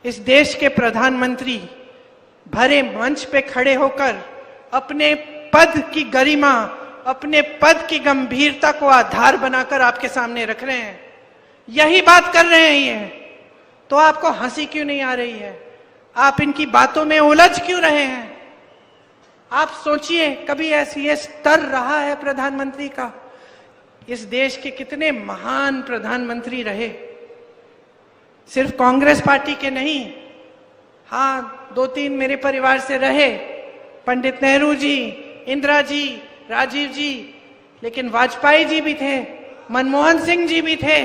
इस देश के प्रधानमंत्री भरे मंच पे खड़े होकर अपने पद की गरिमा, अपने पद की गंभीरता को आधार बनाकर आपके सामने रख रहे हैं, यही बात कर रहे हैं ये, तो आपको हंसी क्यों नहीं आ रही है? आप इनकी बातों में उलझ क्यों रहे हैं? आप सोचिए, कभी ऐसी ये स्तर रहा है प्रधानमंत्री का? इस देश के कितने महान प्रधानमंत्री रहे, सिर्फ कांग्रेस पार्टी के नहीं, हाँ 2-3 मेरे परिवार से रहे, पंडित नेहरू जी, इंदिरा जी, राजीव जी, लेकिन वाजपेयी जी भी थे, मनमोहन सिंह जी भी थे।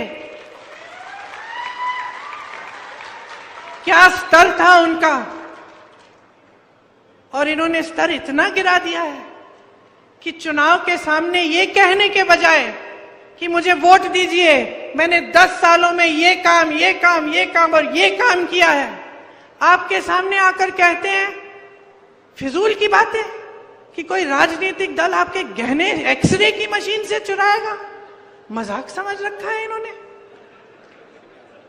क्या स्तर था उनका, और इन्होंने स्तर इतना गिरा दिया है कि चुनाव के सामने ये कहने के बजाय कि मुझे वोट दीजिए, मैंने 10 सालों में ये काम और ये काम किया है, आपके सामने आकर कहते हैं फिजूल की बातें कि कोई राजनीतिक दल आपके गहने एक्सरे की मशीन से चुराएगा। मजाक समझ रखा है इन्होंने।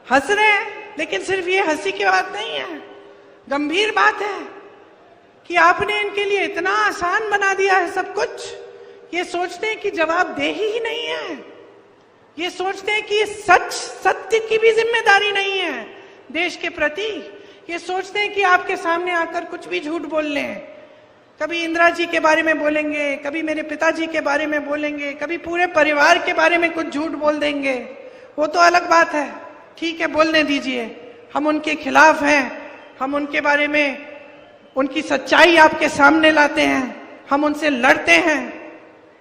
हंस रहे हैं, लेकिन सिर्फ ये हंसी की बात नहीं है, गंभीर बात है कि आपने इनके लिए इतना आसान बना दिया है सब कुछ। ये सोचते हैं कि जवाबदेही ही नहीं है, ये सोचते हैं कि सत्य की भी जिम्मेदारी नहीं है देश के प्रति। ये सोचते हैं कि आपके सामने आकर कुछ भी झूठ बोल लें, कभी इंदिरा जी के बारे में बोलेंगे, कभी मेरे पिताजी के बारे में बोलेंगे, कभी पूरे परिवार के बारे में कुछ झूठ बोल देंगे, वो तो अलग बात है, ठीक है बोलने दीजिए। हम उनके खिलाफ हैं, हम उनके बारे में, उनकी सच्चाई आपके सामने लाते हैं, हम उनसे लड़ते हैं,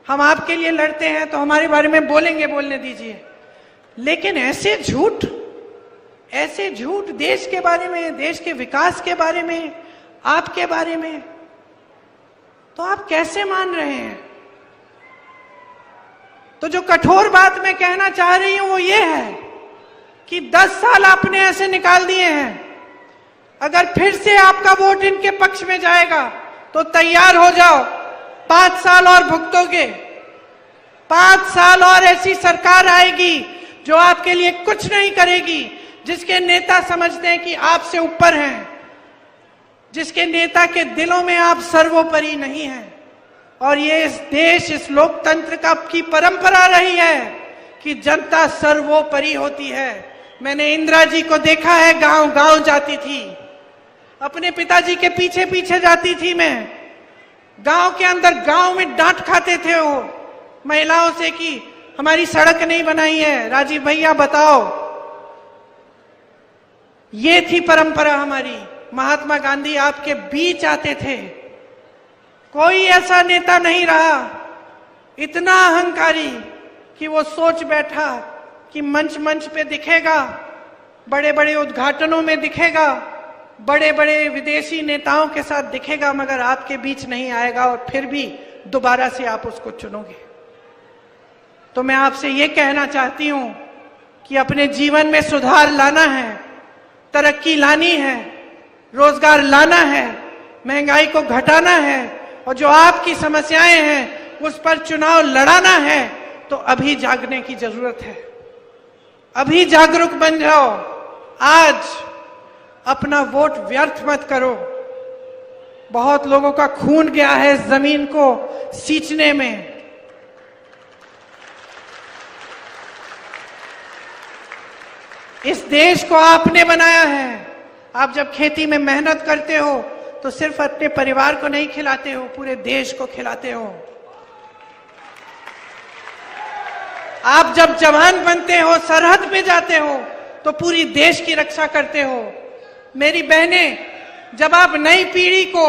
हम आपके लिए लड़ते हैं, तो हमारे बारे में बोलेंगे, बोलने दीजिए। लेकिन ऐसे झूठ देश के बारे में, देश के विकास के बारे में, आपके बारे में, तो आप कैसे मान रहे हैं? तो जो कठोर बात मैं कहना चाह रही हूं वो ये है कि 10 साल आपने ऐसे निकाल दिए हैं, अगर फिर से आपका वोट इनके पक्ष में जाएगा तो तैयार हो जाओ, 5 साल और भुगतोगे। 5 साल और ऐसी सरकार आएगी जो आपके लिए कुछ नहीं करेगी, जिसके नेता समझते हैं कि आपसे ऊपर हैं, जिसके नेता के दिलों में आप सर्वोपरि नहीं हैं। और ये इस देश, इस लोकतंत्र की परंपरा रही है कि जनता सर्वोपरि होती है। मैंने इंदिरा जी को देखा है, गांव गांव जाती थी, अपने पिताजी के पीछे पीछे जाती थी मैं, गांव के अंदर, गांव में डांट खाते थे वो महिलाओं से कि हमारी सड़क नहीं बनाई है, राजीव भैया बताओ। ये थी परंपरा हमारी। महात्मा गांधी आपके बीच आते थे, कोई ऐसा नेता नहीं रहा इतना अहंकारी कि वो सोच बैठा कि मंच पे दिखेगा, बड़े बड़े उद्घाटनों में दिखेगा, बड़े बड़े विदेशी नेताओं के साथ दिखेगा, मगर आपके बीच नहीं आएगा, और फिर भी दोबारा से आप उसको चुनोगे। तो मैं आपसे ये कहना चाहती हूं कि अपने जीवन में सुधार लाना है, तरक्की लानी है, रोजगार लाना है, महंगाई को घटाना है, और जो आपकी समस्याएं हैं उस पर चुनाव लड़ाना है, तो अभी जागने की जरूरत है। अभी जागरूक बन जाओ। आज अपना वोट व्यर्थ मत करो। बहुत लोगों का खून गया है जमीन को सींचने में। इस देश को आपने बनाया है। आप जब खेती में मेहनत करते हो तो सिर्फ अपने परिवार को नहीं खिलाते हो, पूरे देश को खिलाते हो। आप जब जवान बनते हो, सरहद पे जाते हो, तो पूरी देश की रक्षा करते हो। मेरी बहनें, जब आप नई पीढ़ी को